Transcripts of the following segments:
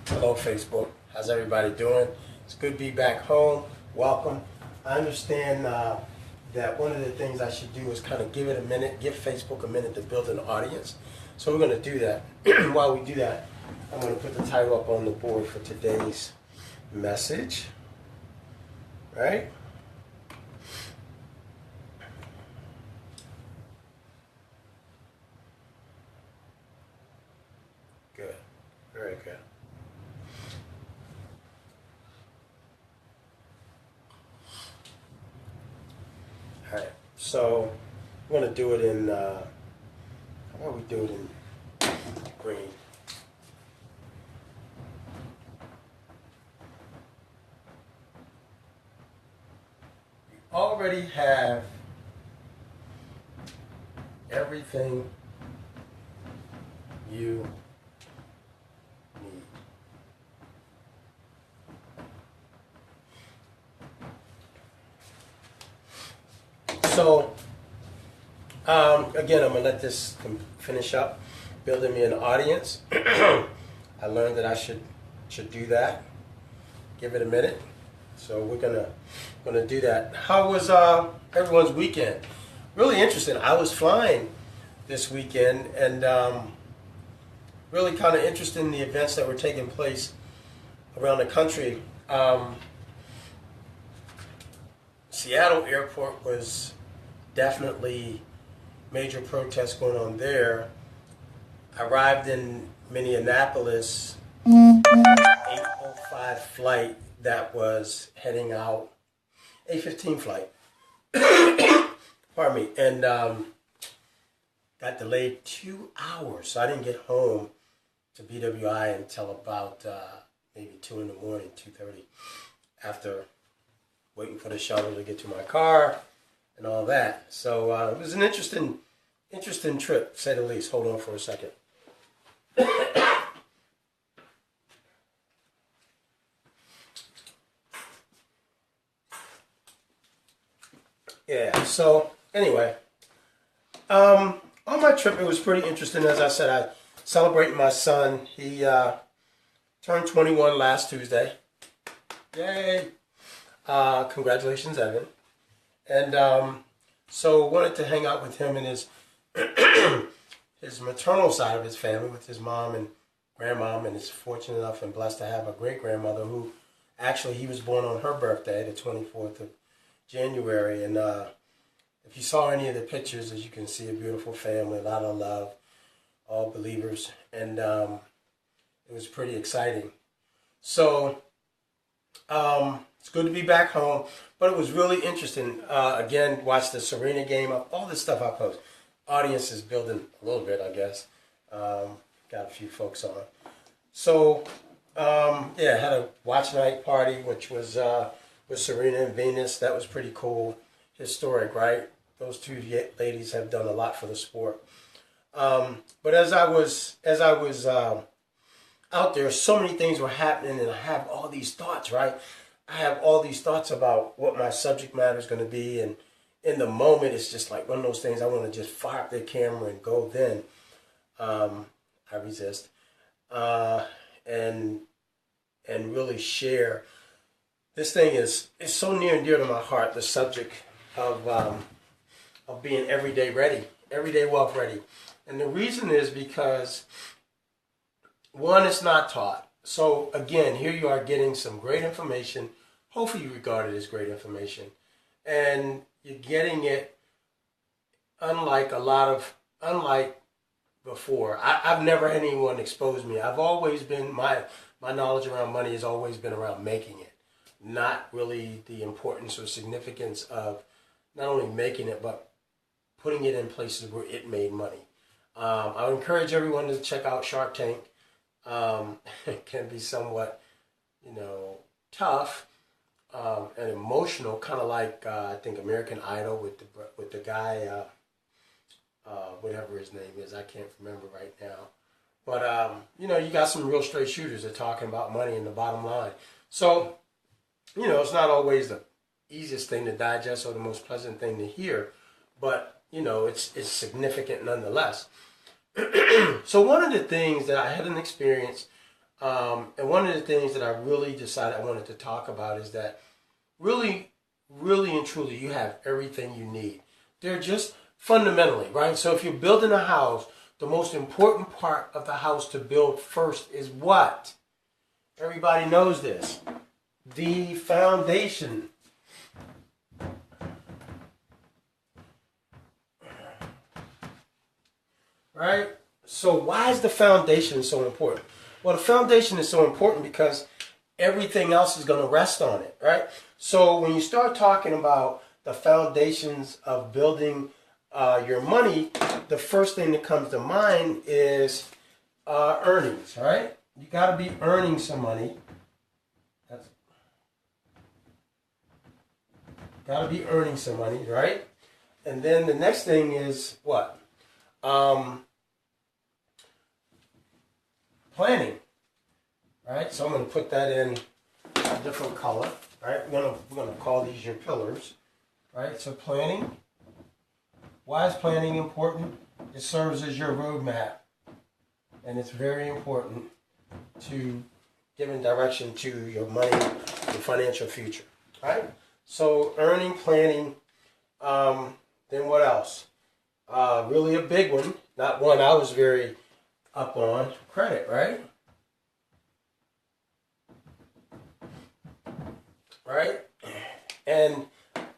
Hello, Facebook. How's everybody doing? It's good to be back home. Welcome. I understand that one of the things I should do is kind of give it a minute, give Facebook a minute to build an audience. So we're going to do that. While we do that, I'm going to put the title up on the board for today's message. Right? Good. Very good. All right. So I'm going to do it in, how about we do it in green? You already have everything you need. So, again, I'm going to let this finish up, building me an audience. I learned that I should do that. Give it a minute. So we're gonna do that. How was everyone's weekend? Really interesting. I was flying this weekend, and really kind of interested in the events that were taking place around the country. Seattle Airport was definitely major protests going on there. I arrived in Minneapolis, 8:05 flight that was heading out, 8:15 flight. Pardon me, and got delayed 2 hours, so I didn't get home to BWI until about maybe 2 in the morning, 2:30, after waiting for the shuttle to get to my car and all that. So it was an interesting trip, to say the least. Hold on for a second. Yeah, so anyway, on my trip it was pretty interesting. As I said, I celebrated my son. He turned 21 last Tuesday. Yay! Congratulations, Evan. And so wanted to hang out with him and his his maternal side of his family, with his mom and grandmom, and is fortunate enough and blessed to have a great grandmother who actually he was born on her birthday, the 24th of January. And if you saw any of the pictures, as you can see, a beautiful family, a lot of love, all believers, and it was pretty exciting. So it's good to be back home, but it was really interesting. Again, watch the Serena game, all this stuff I post. Audience is building a little bit, I guess. Got a few folks on. So, yeah, had a watch night party, which was with Serena and Venus. That was pretty cool. Historic, right? Those two ladies have done a lot for the sport. But as I was out there, so many things were happening, and I have all these thoughts, right? I have all these thoughts about what my subject matter is going to be, and in the moment, it's just like one of those things. I want to just fire up the camera and go. Then I resist, and really share. This thing is so near and dear to my heart. The subject of being everyday ready, everyday wealth ready, and the reason is because one, it's not taught. So again, here you are getting some great information. Hopefully you regard it as great information. And you're getting it unlike before. I've never had anyone expose me. I've always been, my knowledge around money has always been around making it. Not really the importance or significance of not only making it, but putting it in places where it made money. I would encourage everyone to check out Shark Tank. It can be somewhat, tough and emotional, kind of like I think American Idol with the guy, whatever his name is, I can't remember right now. But you got some real straight shooters that are talking about money and the bottom line. So, it's not always the easiest thing to digest or the most pleasant thing to hear, but it's significant nonetheless. So one of the things that I had an experience And one of the things that I really decided I wanted to talk about is that really, really and truly, you have everything you need. They're just fundamentally, right? So if you're building a house, the most important part of the house to build first is what? Everybody knows this. The foundation. Right? So why is the foundation so important? Well, the foundation is so important because everything else is going to rest on it, right? So when you start talking about the foundations of building your money, the first thing that comes to mind is earnings, right? You got to be earning some money. Got to be earning some money, right? And then the next thing is what? Planning, right? So I'm going to put that in a different color, right? We're gonna call these your pillars, right? So planning. Why is planning important? It serves as your roadmap, and it's very important to giving direction to your money, your financial future, right? So earning, planning. Then what else? Really a big one, not one I was very up on, credit, right? Right? And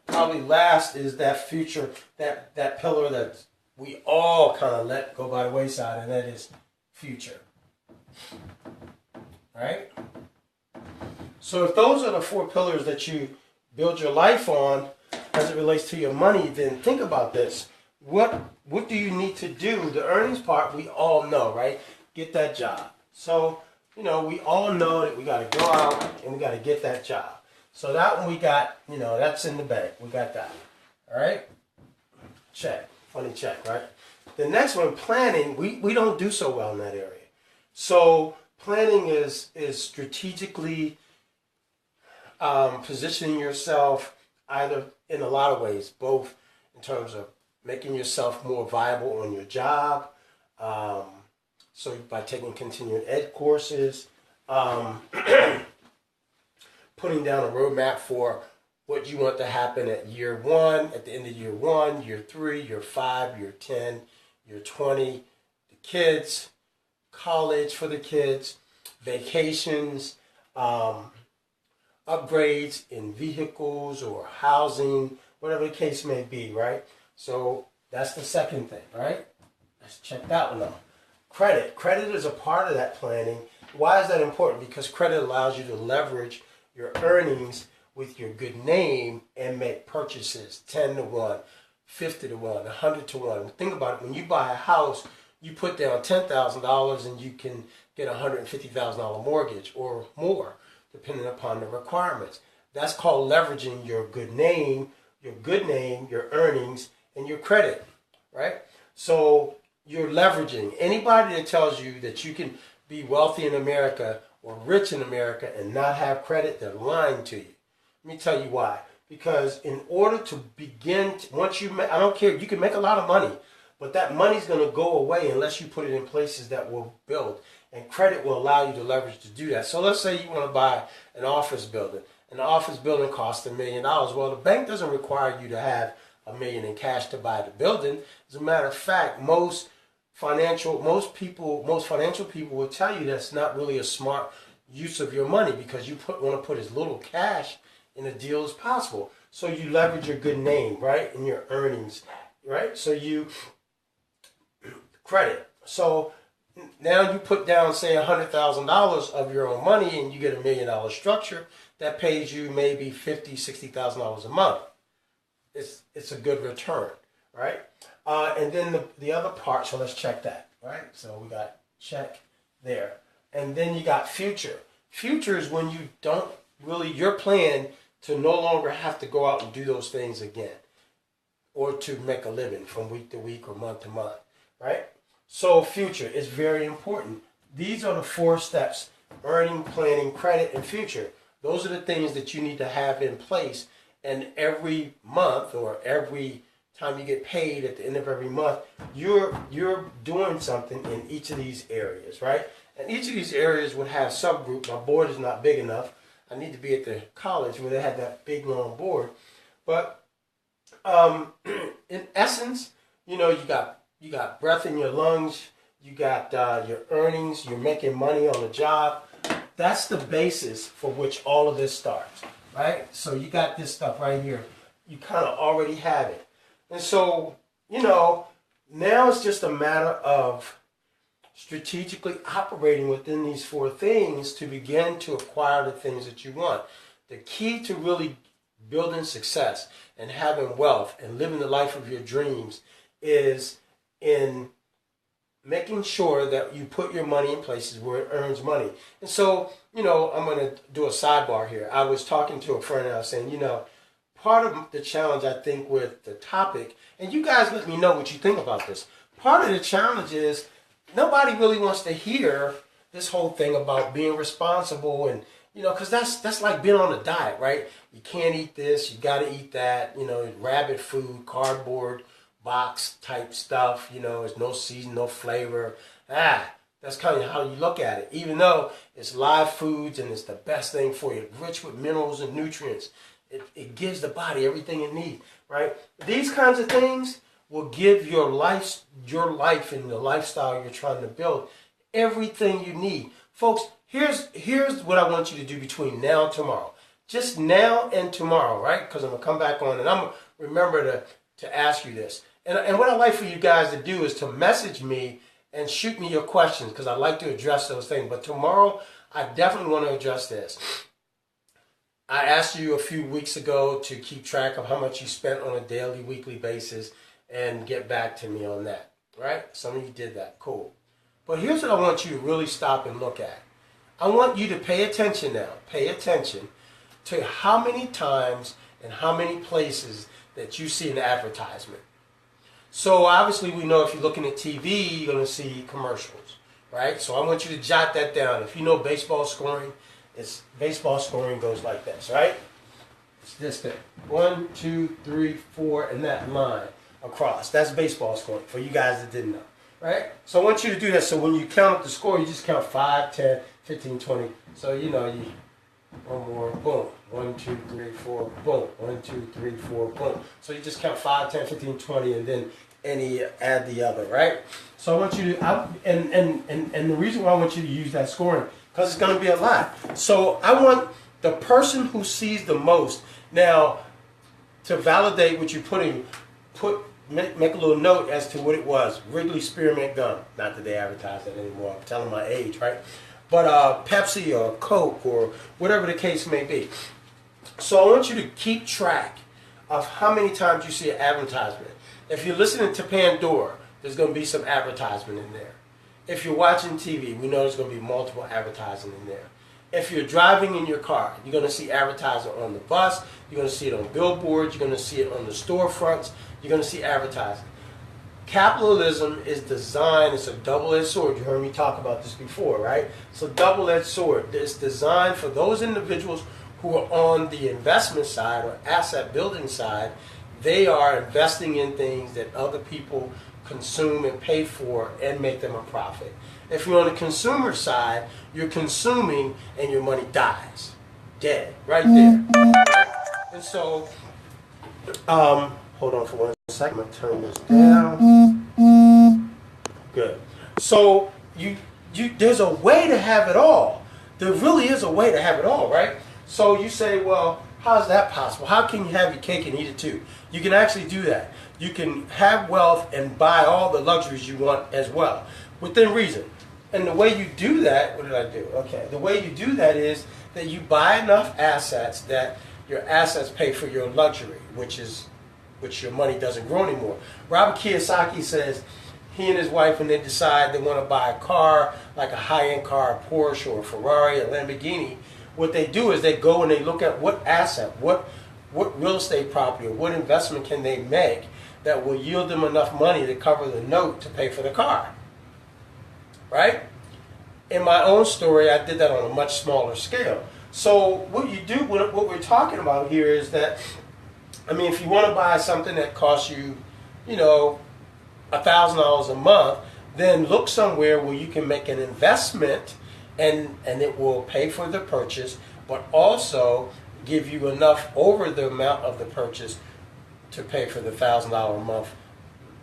probably last is that future, that pillar that we all kind of let go by the wayside, and that is future. Right? So if those are the four pillars that you build your life on as it relates to your money, then think about this. What do you need to do? The earnings part, we all know, right? Get that job. So, we all know that we got to go out and we got to get that job. So that one we got, that's in the bank. We got that. All right? Check. Funny check, right? The next one, planning, we don't do so well in that area. So planning is strategically positioning yourself either in a lot of ways, both in terms of making yourself more viable on your job, so by taking continuing ed courses, putting down a roadmap for what you want to happen at year one, at the end of year one, year 3, year 5, year 10, year 20, the kids, college for the kids, vacations, upgrades in vehicles or housing, whatever the case may be, right? So that's the second thing, right? Let's check that one out. Credit. Credit is a part of that planning. Why is that important? Because credit allows you to leverage your earnings with your good name and make purchases 10 to 1, 50 to 1, 100 to 1. Think about it. When you buy a house, you put down $10,000 and you can get a $150,000 mortgage or more, depending upon the requirements. That's called leveraging your good name, your earnings, and your credit, right? So you're leveraging. Anybody that tells you that you can be wealthy in America or rich in America and not have credit, they're lying to you. Let me tell you why. Because in order to begin, once you make, I don't care, you can make a lot of money, but that money's going to go away unless you put it in places that will build. And credit will allow you to leverage to do that. So let's say you want to buy an office building. And the office building costs $1 million. Well, the bank doesn't require you to have $1 million in cash to buy the building. As a matter of fact, most financial people will tell you that's not really a smart use of your money, because you want to put as little cash in a deal as possible. So you leverage your good name, right, and your earnings, right? So you credit. So now you put down, say, $100,000 of your own money, and you get $1 million structure that pays you maybe $50,000, $60,000 a month. It's a good return, right? And then the other part. So let's check that, right? So we got check there, and then you got future. Future is when you don't really, your plan to no longer have to go out and do those things again, or to make a living from week to week or month to month, right? So future is very important. These are the 4 steps: earning, planning, credit, and future. Those are the things that you need to have in place. And every month, or every time you get paid at the end of every month, you're doing something in each of these areas, right? And each of these areas would have subgroups. My board is not big enough. I need to be at the college where they had that big long board. But in essence, you got breath in your lungs, you got your earnings, you're making money on the job. That's the basis for which all of this starts, right? So you got this stuff right here. You kind of already have it. And so, now it's just a matter of strategically operating within these four things to begin to acquire the things that you want. The key to really building success and having wealth and living the life of your dreams is in making sure that you put your money in places where it earns money. And so, I'm going to do a sidebar here. I was talking to a friend and I was saying, part of the challenge, I think, with the topic, and you guys let me know what you think about this. Part of the challenge is nobody really wants to hear this whole thing about being responsible and, because that's like being on a diet, right? You can't eat this, you got to eat that, rabbit food, cardboard box type stuff, there's no season, no flavor. That's kind of how you look at it. Even though it's live foods and it's the best thing for you, rich with minerals and nutrients. It gives the body everything it needs, right? These kinds of things will give your life and the lifestyle you're trying to build everything you need. Folks, here's what I want you to do between now and tomorrow. Just now and tomorrow, right? Because I'm going to come back on and I'm going to remember to ask you this. And what I'd like for you guys to do is to message me and shoot me your questions because I'd like to address those things. But tomorrow, I definitely want to address this. I asked you a few weeks ago to keep track of how much you spent on a daily, weekly basis and get back to me on that, right? Some of you did that. Cool. But here's what I want you to really stop and look at. I want you to pay attention now. Pay attention to how many times and how many places that you see an advertisement. So obviously we know if you're looking at TV, you're going to see commercials, right? So I want you to jot that down. If you know baseball scoring, baseball scoring goes like this, right? It's this thing. 1, 2, 3, 4, and that line across. That's baseball scoring for you guys that didn't know, right? So I want you to do that. So when you count up the score, you just count 5, 10, 15, 20. So you one more, boom. 1, 2, 3, 4, boom. 1, 2, 3, 4, boom. So you just count 5, 10, 15, 20, and then add the other, right? So I want you to, and the reason why I want you to use that scoring, because it's going to be a lot. So I want the person who sees the most. Now, to validate what you're putting, make a little note as to what it was. Wrigley Spearmint Gum. Not that they advertise that anymore. I'm telling my age, right? But Pepsi or Coke or whatever the case may be. So I want you to keep track of how many times you see an advertisement. If you're listening to Pandora, there's going to be some advertisement in there. If you're watching TV, we know there's going to be multiple advertising in there. If you're driving in your car, you're going to see advertising on the bus, you're going to see it on billboards, you're going to see it on the storefronts, you're going to see advertising. Capitalism is designed, it's a double-edged sword. You heard me talk about this before, right? It's a double-edged sword. It's designed for those individuals who are on the investment side or asset building side. They are investing in things that other people consume and pay for and make them a profit. If you're on the consumer side, you're consuming and your money dies. Dead. Right there. And so, hold on for 1 second. I'm going to turn this down. Good. So, there's a way to have it all. There really is a way to have it all, right? So you say, well, how is that possible? How can you have your cake and eat it too? You can actually do that. You can have wealth and buy all the luxuries you want as well, within reason. And the way you do that, what did I do? Okay, the way you do that is that you buy enough assets that your assets pay for your luxury, which your money doesn't grow anymore. Robert Kiyosaki says he and his wife, when they decide they want to buy a car, like a high-end car, a Porsche or a Ferrari, a Lamborghini, what they do is they go and they look at what asset, what real estate property or what investment can they make that will yield them enough money to cover the note to pay for the car. Right? In my own story, I did that on a much smaller scale. So what you do, what we're talking about here is that, I mean, if you want to buy something that costs you, $1,000 a month, then look somewhere where you can make an investment and it will pay for the purchase, but also give you enough over the amount of the purchase to pay for the $1,000 a month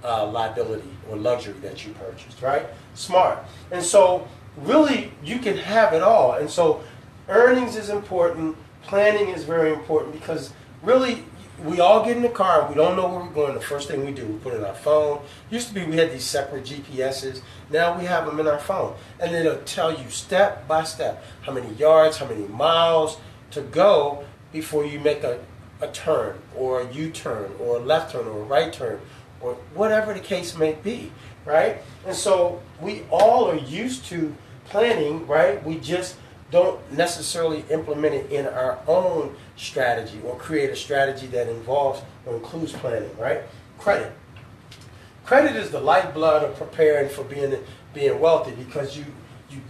liability or luxury that you purchased, right? Smart. And so really you can have it all. And so earnings is important, planning is very important, because really we all get in the car and we don't know where we're going. The first thing we do, we put it in our phone. Used to be we had these separate GPSs. Now we have them in our phone. And it'll tell you step by step how many yards, how many miles to go before you make a turn or a U-turn or a left turn or a right turn or whatever the case may be, right? And so we all are used to planning, right? We just don't necessarily implement it in our own strategy or create a strategy that involves or includes planning, right? Credit. Credit is the lifeblood of preparing for being wealthy, because you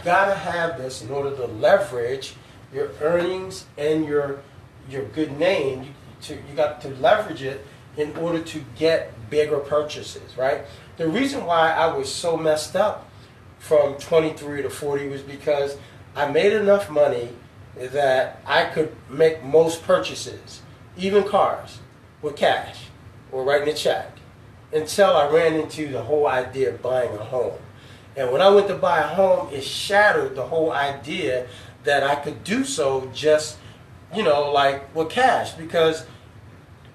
gotta have this in order to leverage your earnings and your good name. You got to leverage it in order to get bigger purchases, right? The reason why I was so messed up from 23 to 40 was because I made enough money that I could make most purchases, even cars, with cash or writing a check, until I ran into the whole idea of buying a home. And when I went to buy a home, it shattered the whole idea that I could do so just, like with cash, because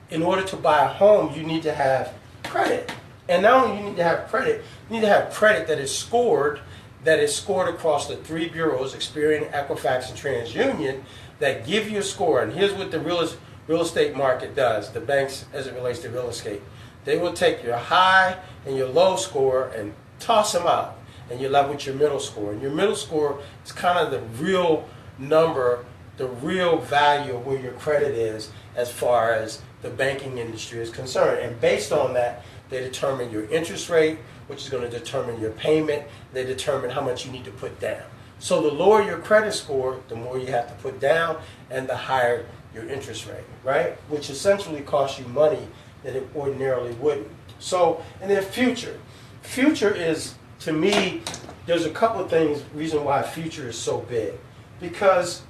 in order to buy a home, you need to have credit. And not only you need to have credit, you need to have credit that is scored across the 3 bureaus, Experian, Equifax, and TransUnion, that give you a score. And here's what the real estate market does, the banks as it relates to real estate. They will take your high and your low score and toss them out, and you're left with your middle score. And your middle score is kind of the real number, the real value of where your credit is as far as the banking industry is concerned. And based on that, they determine your interest rate, which is going to determine your payment. They determine how much you need to put down. So the lower your credit score, the more you have to put down, and the higher your interest rate, right? Which essentially costs you money that it ordinarily wouldn't. So, and then future. Future is, to me, there's a couple of things, reason why future is so big. Because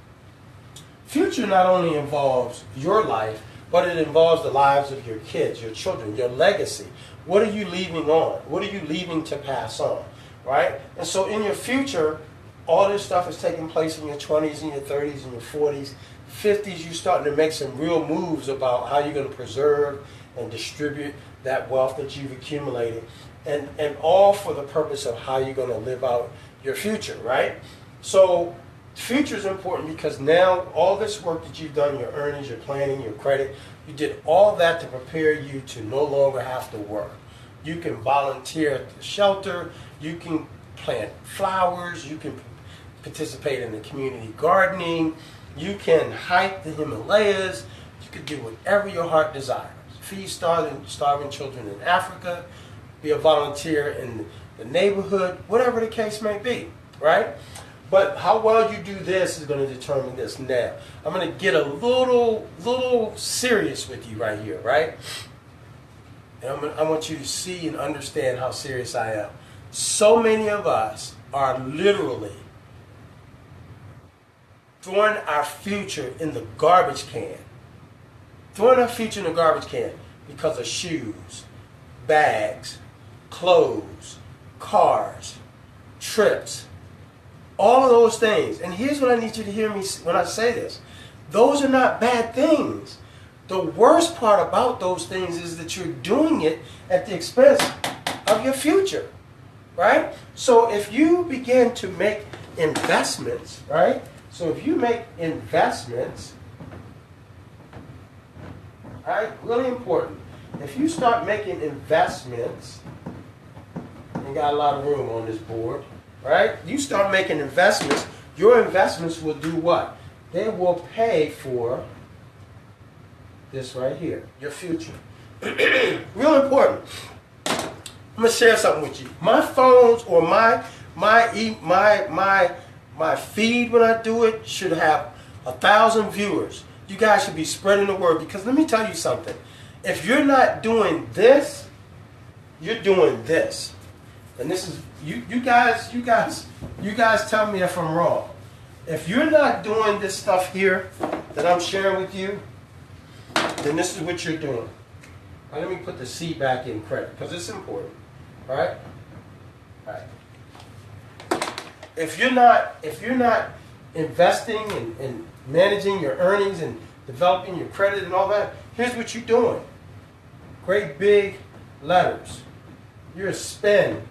future not only involves your life, but it involves the lives of your kids, your children, your legacy. What are you leaving on? What are you leaving to pass on, right? And so in your future, all this stuff is taking place in your 20s and your 30s and your 40s. 50s, you're starting to make some real moves about how you're going to preserve and distribute that wealth that you've accumulated. And all for the purpose of how you're going to live out your future, right? So future is important because now all this work that you've done, your earnings, your planning, your credit, you did all that to prepare you to no longer have to work. You can volunteer at the shelter, you can plant flowers, you can participate in the community gardening, you can hike the Himalayas, you can do whatever your heart desires. Feed starving children in Africa, be a volunteer in the neighborhood, whatever the case may be, right? But how well you do this is going to determine this. Now, I'm going to get a little serious with you right here, right? And I want you to see and understand how serious I am. So many of us are literally throwing our future in the garbage can. Throwing our future in the garbage can because of shoes, bags, clothes, cars, trips, all of those things. And here's what I need you to hear me when I say this. Those are not bad things. The worst part about those things is that you're doing it at the expense of your future, right? So if you begin to make investments, right? So if you make investments, right, really important. If you start making investments, you got a lot of room on this board, right? You start making investments, your investments will do what? They will pay for this right here, your future. Real important. I'm gonna share something with you. My phones or my feed when I do it should have 1,000 viewers. You guys should be spreading the word, because let me tell you something. If you're not doing this, you're doing this. And this is you guys tell me if I'm wrong. If you're not doing this stuff here that I'm sharing with you, then this is what you're doing. Now, let me put the C back in credit because it's important. All right? All right. If you're not investing and managing your earnings and developing your credit and all that, here's what you're doing. Great big letters. You're spending.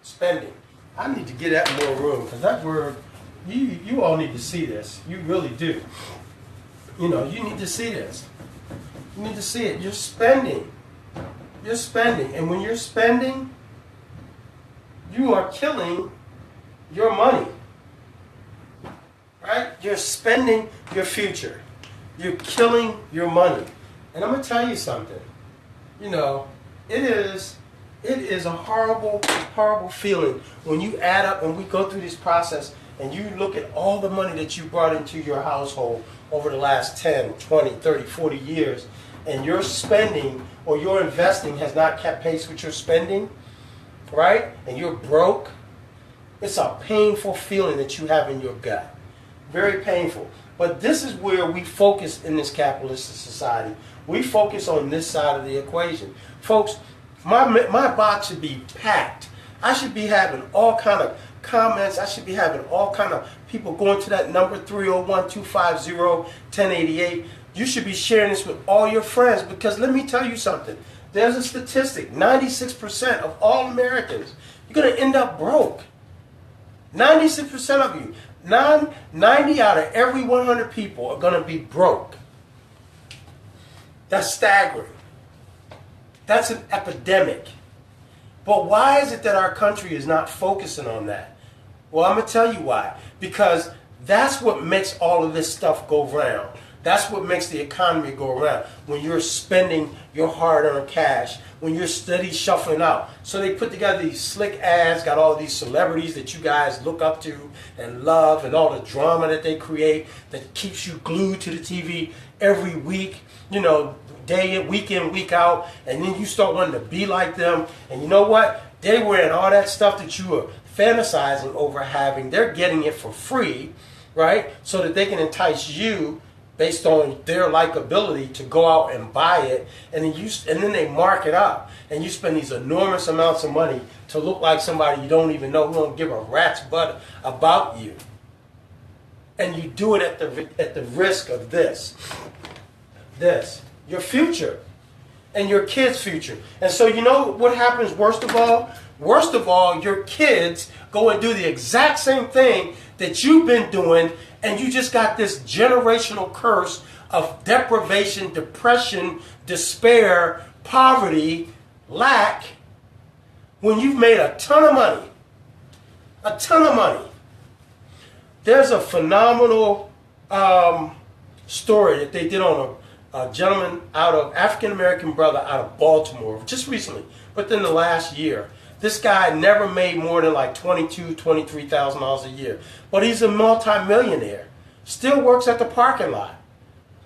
Spending. I need to get that more room because that word, you all need to see this. You really do. You know, you need to see this. You need to see it. You're spending. You're spending. And when you're spending, you are killing your money. Right? You're spending your future. You're killing your money. And I'm going to tell you something. You know, it is a horrible, horrible feeling when you add up, when we go through this process and you look at all the money that you brought into your household over the last 10, 20, 30, 40 years, and your spending or your investing has not kept pace with your spending, right? And you're broke. It's a painful feeling that you have in your gut. Very painful. But this is where we focus in this capitalistic society. We focus on this side of the equation. Folks, my box should be packed. I should be having all kind of comments. I should be having all kind of people going to that number 301-250-1088. You should be sharing this with all your friends because let me tell you something. There's a statistic. 96% of all Americans, you're going to end up broke. 96% of you. 90 out of every 100 people are going to be broke. That's staggering. That's an epidemic. But why is it that our country is not focusing on that? Well, I'm going to tell you why. Because that's what makes all of this stuff go round. That's what makes the economy go around. When you're spending your hard-earned cash, when you're steady shuffling out. So they put together these slick ads, got all these celebrities that you guys look up to and love, and all the drama that they create that keeps you glued to the TV every week, you know, day in, week out, and then you start wanting to be like them. And you know what? They wearing all that stuff that you are fantasizing over having. They're getting it for free, right? So that they can entice you based on their likability to go out and buy it, and then they mark it up, and you spend these enormous amounts of money to look like somebody you don't even know, who don't give a rat's butt about you, and you do it at the risk of this, your future, and your kids' future. And so you know what happens worst of all? Worst of all, your kids go and do the exact same thing that you've been doing, and you just got this generational curse of deprivation, depression, despair, poverty, lack, when you've made a ton of money. A ton of money. There's a phenomenal story that they did on a gentleman African-American brother out of Baltimore, just recently, within the last year. This guy never made more than like $22,000, $23,000 a year. But he's a multi-millionaire. Still works at the parking lot.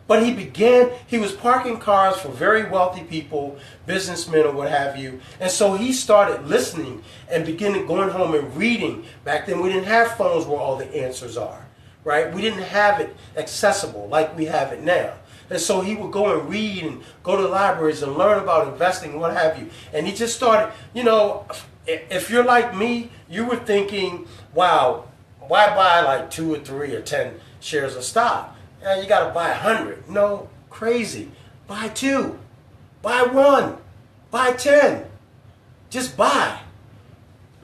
But he was parking cars for very wealthy people, businessmen or what have you. And so he started listening and going home and reading. Back then we didn't have phones where all the answers are, right? We didn't have it accessible like we have it now. And so he would go and read and go to libraries and learn about investing and what have you. And he just started, you know, if you're like me, you were thinking, wow, why buy like 2 or 3 or 10 shares of stock? You got to buy 100. No, crazy. Buy 2. Buy 1. Buy 10. Just buy.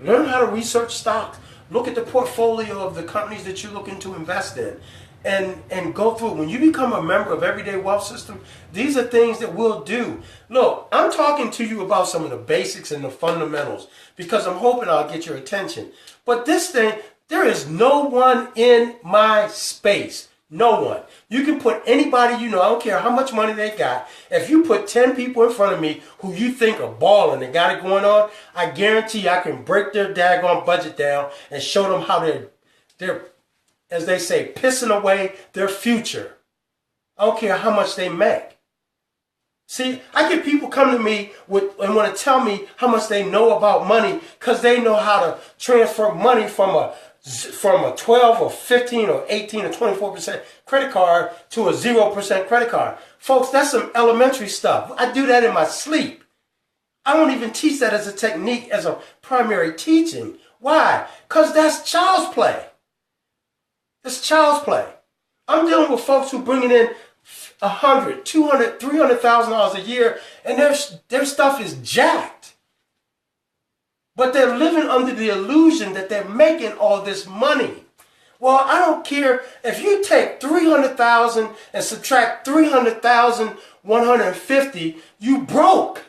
Learn how to research stocks. Look at the portfolio of the companies that you're looking to invest in. And go through it. When you become a member of Everyday Wealth System, these are things that we'll do. Look, I'm talking to you about some of the basics and the fundamentals because I'm hoping I'll get your attention. But this thing, there is no one in my space. No one. You can put anybody you know, I don't care how much money they got. If you put 10 people in front of me who you think are balling and got it going on, I guarantee I can break their daggone budget down and show them how they're, as they say, pissing away their future. I don't care how much they make. See, I get people come to me and want to tell me how much they know about money because they know how to transfer money from a 12 or 15 or 18 or 24% credit card to a 0% credit card. Folks, that's some elementary stuff. I do that in my sleep. I don't even teach that as a technique, as a primary teaching. Why? Because that's child's play. It's child's play. I'm dealing with folks who bringing in $100,000, $200,000, $300,000 a year, and their stuff is jacked. But they're living under the illusion that they're making all this money. Well, I don't care if you take 300,000 and subtract 300,150, you broke.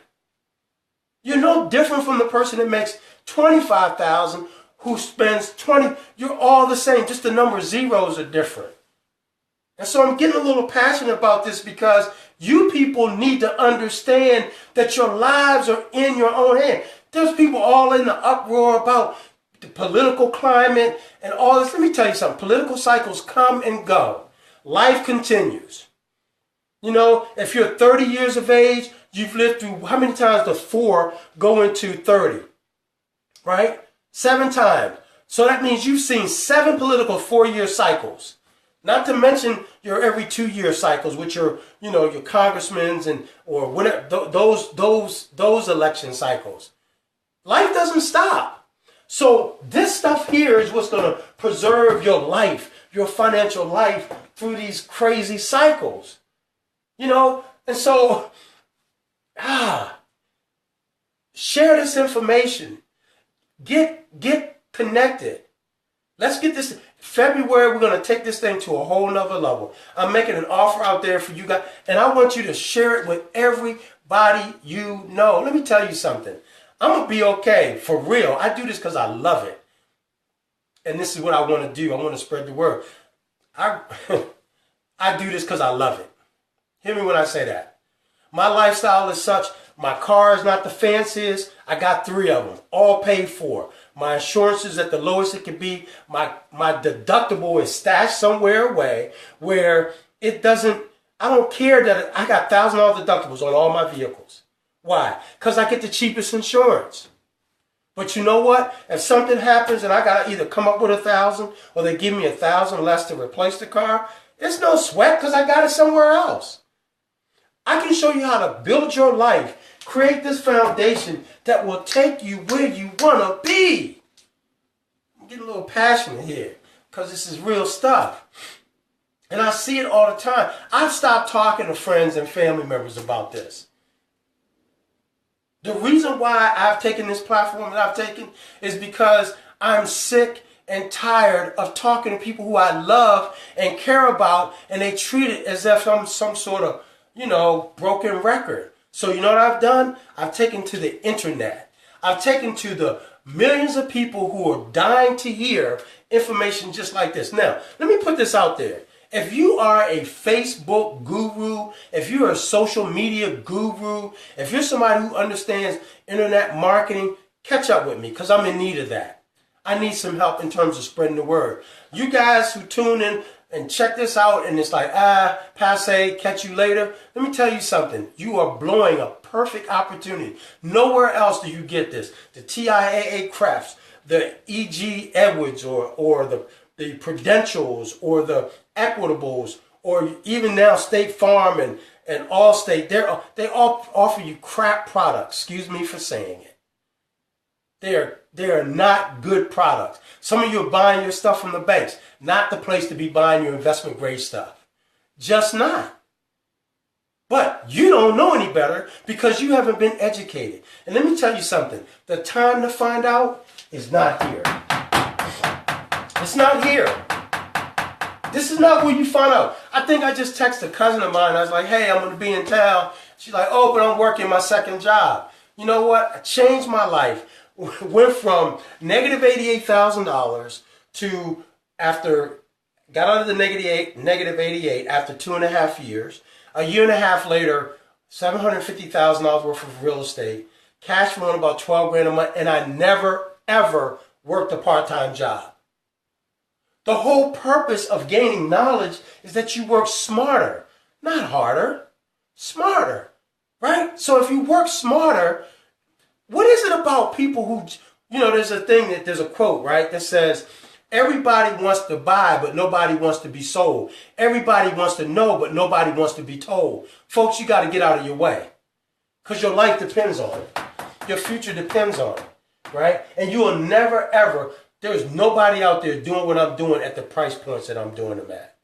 You're no different from the person that makes 25,000 who spends 20. You're all the same. Just the number of zeros are different. And so I'm getting a little passionate about this because you people need to understand that your lives are in your own hand. There's people all in the uproar about the political climate and all this. Let me tell you something. Political cycles come and go. Life continues. You know, if you're 30 years of age, you've lived through, how many times does 4 go into 30? Right? 7 times. So that means you've seen 7 political 4-year cycles. Not to mention your every 2-year cycles, which are, you know, your congressmen's and or whatever, those election cycles. Life doesn't stop. So this stuff here is what's going to preserve your life, your financial life through these crazy cycles. You know, and so share this information. Get connected. Let's get this. February, we're going to take this thing to a whole nother level. I'm making an offer out there for you guys, and I want you to share it with everybody you know. Let me tell you something. I'm going to be okay, for real. I do this because I love it. And this is what I want to do. I want to spread the word. I do this because I love it. Hear me when I say that. My lifestyle is such. My car is not the fanciest. I got 3 of them, all paid for. My insurance is at the lowest it can be. My deductible is stashed somewhere away where it doesn't, I don't care that I got $1,000 deductibles on all my vehicles. Why? Because I get the cheapest insurance. But you know what? If something happens and I got to either come up with 1,000 or they give me 1,000 less to replace the car, it's no sweat because I got it somewhere else. I can show you how to build your life, create this foundation that will take you where you want to be. I'm getting a little passionate here because this is real stuff. And I see it all the time. I've stopped talking to friends and family members about this. The reason why I've taken this platform that I've taken is because I'm sick and tired of talking to people who I love and care about, and they treat it as if I'm some sort of, you know, broken record. So you know what I've done? I've taken to the internet. I've taken to the millions of people who are dying to hear information just like this. Now, let me put this out there. If you are a Facebook guru, if you're a social media guru, if you're somebody who understands internet marketing, catch up with me because I'm in need of that. I need some help in terms of spreading the word. You guys who tune in and check this out and it's like, passe, catch you later. Let me tell you something. You are blowing a perfect opportunity. Nowhere else do you get this. The TIAA Crafts, the E.G. Edwards or the Prudentials or the Equitables or even now State Farm and Allstate, they all offer you crap products. Excuse me for saying it. They are not good products. Some of you are buying your stuff from the banks. Not the place to be buying your investment grade stuff. Just not. But you don't know any better because you haven't been educated. And let me tell you something. The time to find out is not here. It's not here. This is not where you find out. I think I just texted a cousin of mine. I was like, hey, I'm going to be in town. She's like, oh, but I'm working my second job. You know what? I changed my life. Went from negative $88,000 to, after, got out of the negative 88 after 2.5 years. A year and a half later, $750,000 worth of real estate, cash flowing about 12 grand a month, and I never, ever worked a part-time job. The whole purpose of gaining knowledge is that you work smarter, not harder, smarter. right? So if you work smarter, what is it about people who, there's there's a quote, right, that says, everybody wants to buy, but nobody wants to be sold. Everybody wants to know, but nobody wants to be told. Folks, you got to get out of your way because your life depends on it. Your future depends on it, right? And you will never, ever, there's nobody out there doing what I'm doing at the price points that I'm doing them at.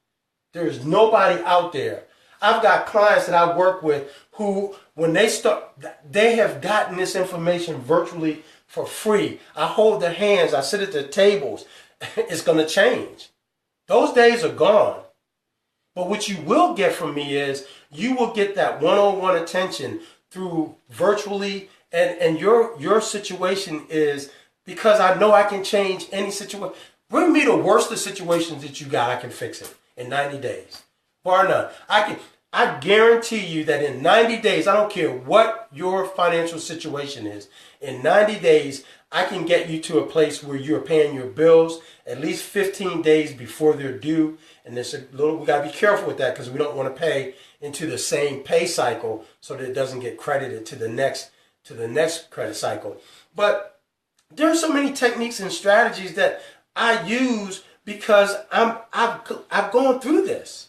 There's nobody out there. I've got clients that I work with who, when they start, they have gotten this information virtually for free. I hold their hands. I sit at their tables. It's going to change. Those days are gone. But what you will get from me is you will get that one-on-one attention through virtually. And your situation is, because I know I can change any situation. Bring me the worst of situations that you got. I can fix it in 90 days. Bar none. I guarantee you that in 90 days, I don't care what your financial situation is, in 90 days, I can get you to a place where you're paying your bills at least 15 days before they're due. And we got to be careful with that because we don't want to pay into the same pay cycle so that it doesn't get credited to the next credit cycle. But there are so many techniques and strategies that I use because I've gone through this.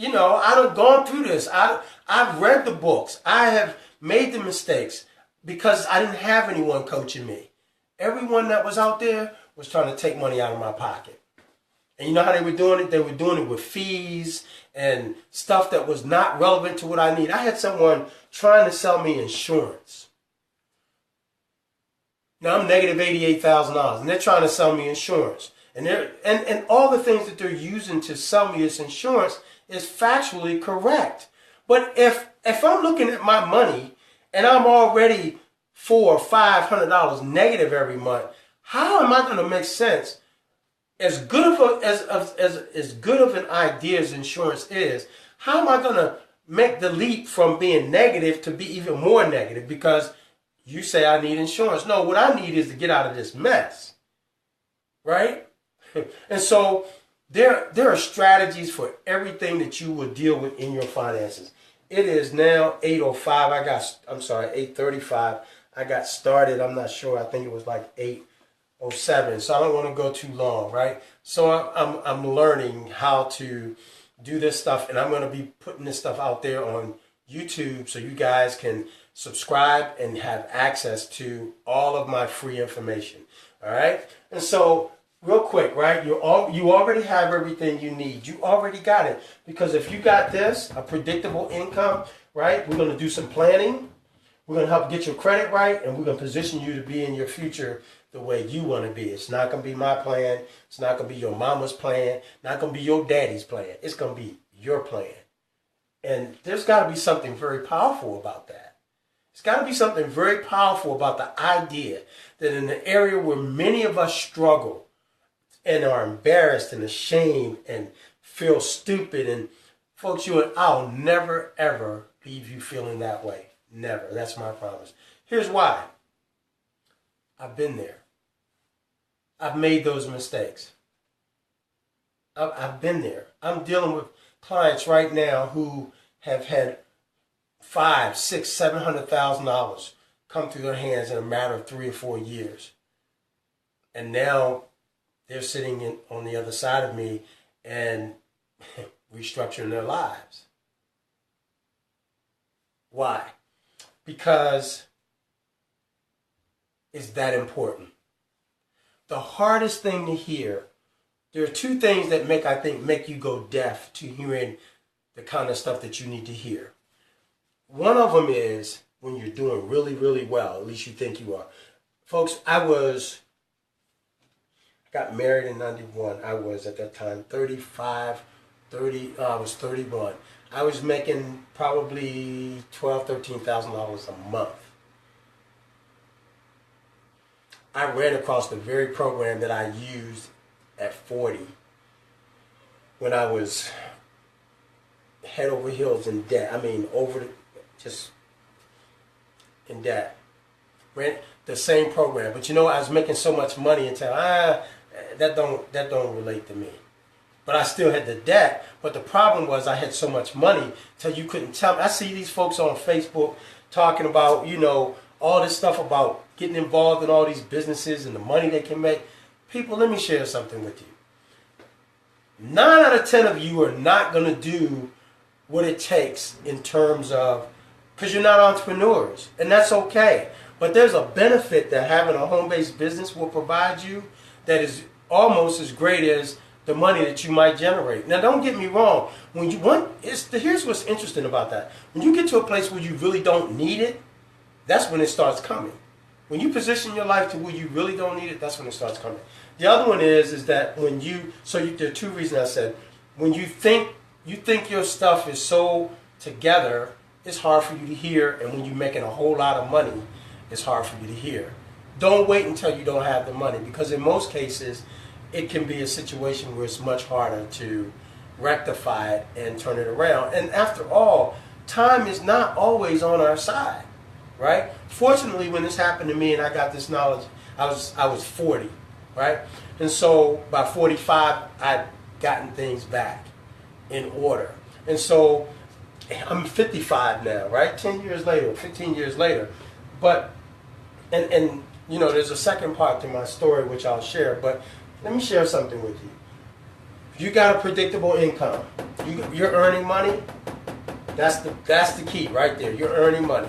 I've gone through this. I've read the books. I have made the mistakes because I didn't have anyone coaching me. Everyone that was out there was trying to take money out of my pocket. And you know how they were doing it? They were doing it with fees and stuff that was not relevant to what I need. I had someone trying to sell me insurance. Now I'm negative $88,000 and they're trying to sell me insurance. And all the things that they're using to sell me this insurance is factually correct. But if I'm looking at my money and I'm already $400 or $500 negative every month, how am I going to make sense? As good of an idea as insurance is, how am I going to make the leap from being negative to be even more negative because you say I need insurance? No, what I need is to get out of this mess, right? And so there are strategies for everything that you will deal with in your finances. It is now 8:05. 8:35. I got started. I'm not sure. I think it was like 8:07. So I don't want to go too long, right? So I'm learning how to do this stuff, and I'm going to be putting this stuff out there on YouTube so you guys can subscribe and have access to all of my free information. All right? And so real quick, right? You already have everything you need. You already got it. Because if you got this, a predictable income, right? We're going to do some planning. We're going to help get your credit right, and we're going to position you to be in your future the way you want to be. It's not going to be my plan. It's not going to be your mama's plan. Not going to be your daddy's plan. It's going to be your plan. And there's got to be something very powerful about that. It's got to be something very powerful about the idea that in the area where many of us struggle and are embarrassed and ashamed and feel stupid, and folks, I'll never, ever leave you feeling that way. Never. That's my promise. Here's why. I've been there. I've made those mistakes. I've been there. I'm dealing with clients right now who have had $500,000, $600,000, $700,000 come through their hands in a matter of 3 or 4 years. And now they're sitting on the other side of me and restructuring their lives. Why? Because it's that important. The hardest thing to hear, there are 2 things that make you go deaf to hearing the kind of stuff that you need to hear. One of them is when you're doing really, really well, at least you think you are. Folks, I got married in 91. I was at that time 31. I was making probably $12,000, $13,000 a month. I ran across the very program that I used at 40 when I was head over heels in debt. Just in debt. Ran the same program, but I was making so much money until that don't relate to me. but I still had the debt. But the problem was I had so much money till you couldn't tell me. I see these folks on Facebook talking about, all this stuff about getting involved in all these businesses and the money they can make. People, let me share something with you. 9 out of 10 of you are not going to do what it takes in terms of, because you're not entrepreneurs, and that's okay. But there's a benefit that having a home-based business will provide you that is almost as great as the money that you might generate. Now, don't get me wrong. Here's what's interesting about that. When you get to a place where you really don't need it, that's when it starts coming. When you position your life to where you really don't need it, that's when it starts coming. The other one is that there are 2 reasons I said. When you think your stuff is so together, it's hard for you to hear, and when you're making a whole lot of money, it's hard for you to hear. Don't wait until you don't have the money, because in most cases, it can be a situation where it's much harder to rectify it and turn it around. And after all, time is not always on our side, right? Fortunately, when this happened to me and I got this knowledge, I was 40, right? And so by 45, I'd gotten things back in order. And so I'm 55 now, right? 10 years later, 15 years later. But, and there's a second part to my story which I'll share, but let me share something with you. You got a predictable income. You're earning money. That's the key right there. You're earning money.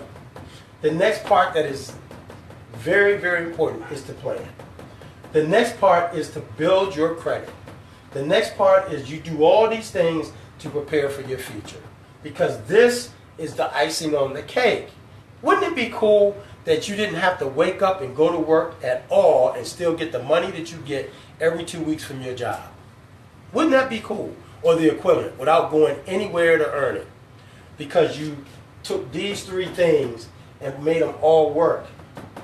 The next part that is very, very important is to plan. The next part is to build your credit. The next part is you do all these things to prepare for your future, because this is the icing on the cake. Wouldn't it be cool that you didn't have to wake up and go to work at all and still get the money that you get every 2 weeks from your job? Wouldn't that be cool? Or the equivalent, without going anywhere to earn it, because you took these 3 things and made them all work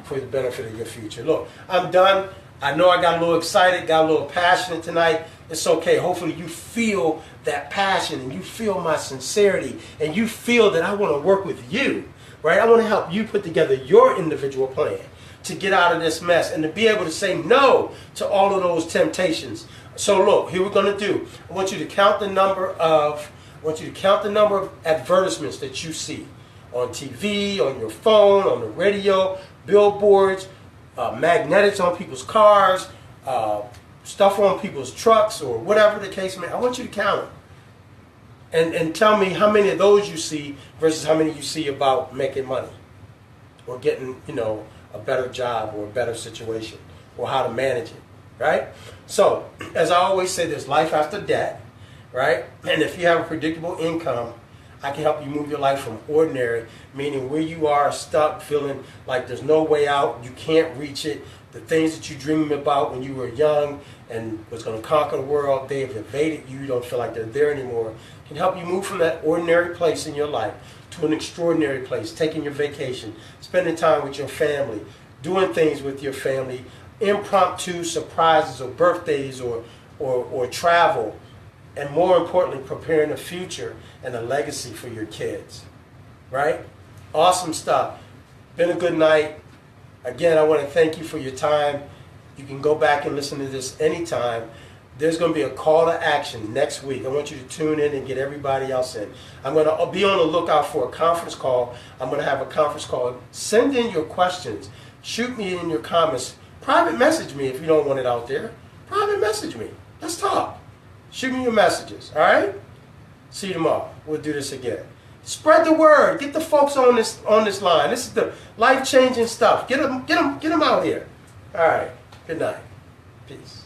for the benefit of your future. Look, I'm done. I know I got a little excited, got a little passionate tonight. It's okay. Hopefully you feel that passion and you feel my sincerity and you feel that I want to work with you, right? I want to help you put together your individual plan to get out of this mess and to be able to say no to all of those temptations. So look, here we're going to do. I want you to count the number of advertisements that you see on TV, on your phone, on the radio, billboards, magnetics on people's cars, stuff on people's trucks, or whatever the case may be. I want you to count them. And tell me how many of those you see versus how many you see about making money or getting, a better job or a better situation or how to manage it, right? So, as I always say, there's life after debt, right? And if you have a predictable income, I can help you move your life from ordinary, meaning where you are stuck, feeling like there's no way out, you can't reach it, the things that you dreamed about when you were young and was going to conquer the world, they have evaded you, you don't feel like they're there anymore, can help you move from that ordinary place in your life to an extraordinary place, taking your vacation, spending time with your family, doing things with your family, impromptu surprises or birthdays or travel, and more importantly, preparing a future and a legacy for your kids, right? Awesome stuff. Been a good night. Again, I want to thank you for your time. You can go back and listen to this anytime. There's going to be a call to action next week. I want you to tune in and get everybody else in. I'm going to be on the lookout for a conference call. I'm going to have a conference call. Send in your questions. Shoot me in your comments. Private message me if you don't want it out there. Private message me. Let's talk. Shoot me your messages, all right? See you tomorrow. We'll do this again. Spread the word. Get the folks on this line. This is the life-changing stuff. Get them out here. All right. Good night. Peace.